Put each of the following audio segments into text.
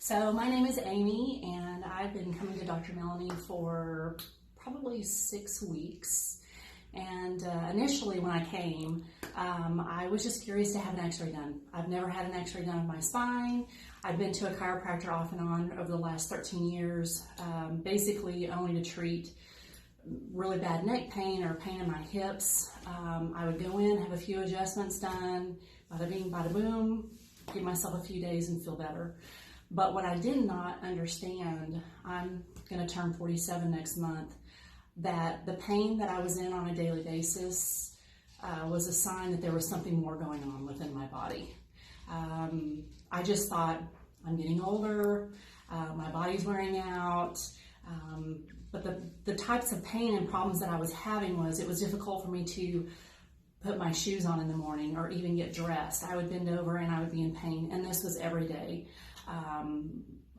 So my name is Amy, and I've been coming to Dr. Melanie for probably 6 weeks. And initially when I came, I was just curious to have an x-ray done. I've never had an x-ray done of my spine. I've been to a chiropractor off and on over the last 13 years, basically only to treat really bad neck pain or pain in my hips. I would go in, have a few adjustments done, bada bing, bada boom, give myself a few days and feel better. But what I did not understand, I'm going to turn 47 next month, that the pain that I was in on a daily basis was a sign that there was something more going on within my body. I just thought, I'm getting older, my body's wearing out, but the types of pain and problems that I was having was, it was difficult for me to put my shoes on in the morning or even get dressed. I would bend over and I would be in pain, and this was every day.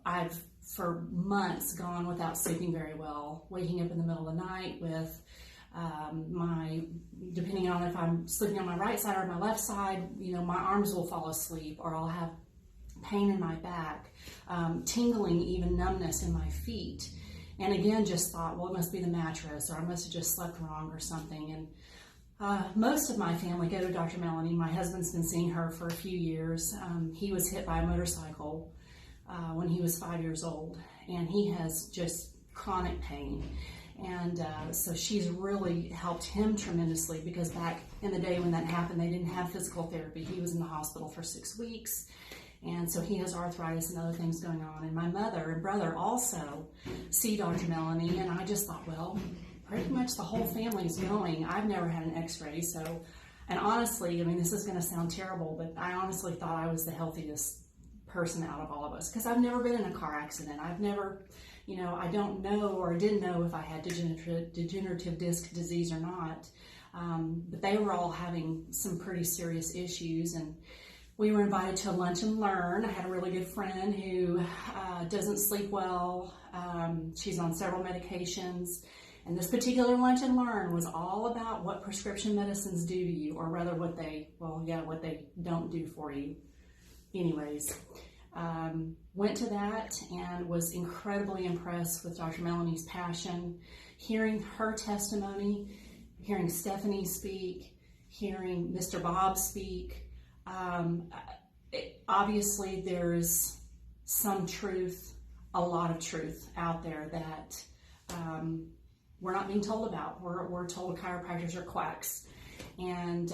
I've for months gone without sleeping very well, waking up in the middle of the night with depending on if I'm sleeping on my right side or my left side, my arms will fall asleep, or I'll have pain in my back, tingling, even numbness in my feet. And again, just thought, well, it must be the mattress, or I must have just slept wrong or something. And most of my family go to Dr. Melanie. My husband's been seeing her for a few years. He was hit by a motorcycle when he was 5 years old, and he has just chronic pain. And so she's really helped him tremendously, because back in the day when that happened, they didn't have physical therapy. He was in the hospital for 6 weeks, and so he has arthritis and other things going on. And my mother and brother also see Dr. Melanie, and I just thought, well, pretty much the whole family's going. I've never had an x-ray, so, and honestly, this is going to sound terrible, but I honestly thought I was the healthiest person out of all of us, because I've never been in a car accident. I've never, I don't know, or didn't know if I had degenerative disc disease or not, but they were all having some pretty serious issues. And we were invited to a lunch and learn. I had a really good friend who doesn't sleep well. She's on several medications. And this particular lunch and learn was all about what prescription medicines do to you, or rather what they don't do for you. Anyways, went to that and was incredibly impressed with Dr. Melanie's passion, hearing her testimony, hearing Stephanie speak, hearing Mr. Bob speak. Obviously there's some truth, a lot of truth out there that we're not being told about. We're told chiropractors are quacks. And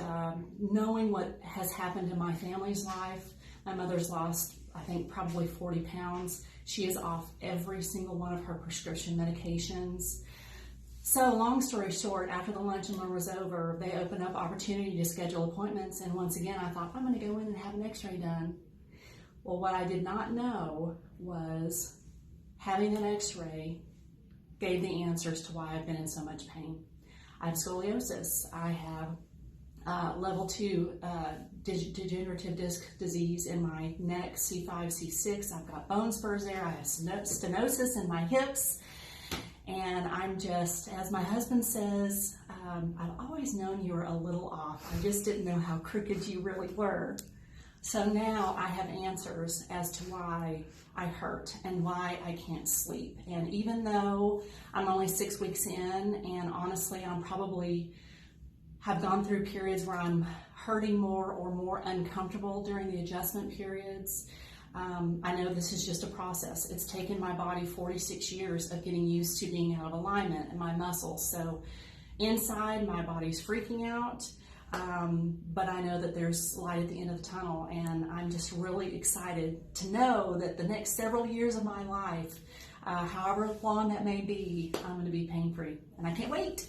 knowing what has happened in my family's life, my mother's lost, I think, probably 40 pounds. She is off every single one of her prescription medications. So long story short, after the lunch and learn was over, they opened up opportunity to schedule appointments. And once again, I thought, I'm going to go in and have an x-ray done. Well, what I did not know was having an x-ray gave the answers to why I've been in so much pain. I have scoliosis. I have level 2 degenerative disc disease in my neck, C5, C6. I've got bone spurs there. I have stenosis in my hips. And I'm just, as my husband says, I've always known you were a little off. I just didn't know how crooked you really were. So now I have answers as to why I hurt and why I can't sleep. And even though I'm only 6 weeks in, and honestly, I'm probably have gone through periods where I'm hurting more or more uncomfortable during the adjustment periods, I know this is just a process. It's taken my body 46 years of getting used to being out of alignment in my muscles. So inside, my body's freaking out, but I know that there's light at the end of the tunnel, and I'm just really excited to know that the next several years of my life, however long that may be, I'm going to be pain-free, and I can't wait.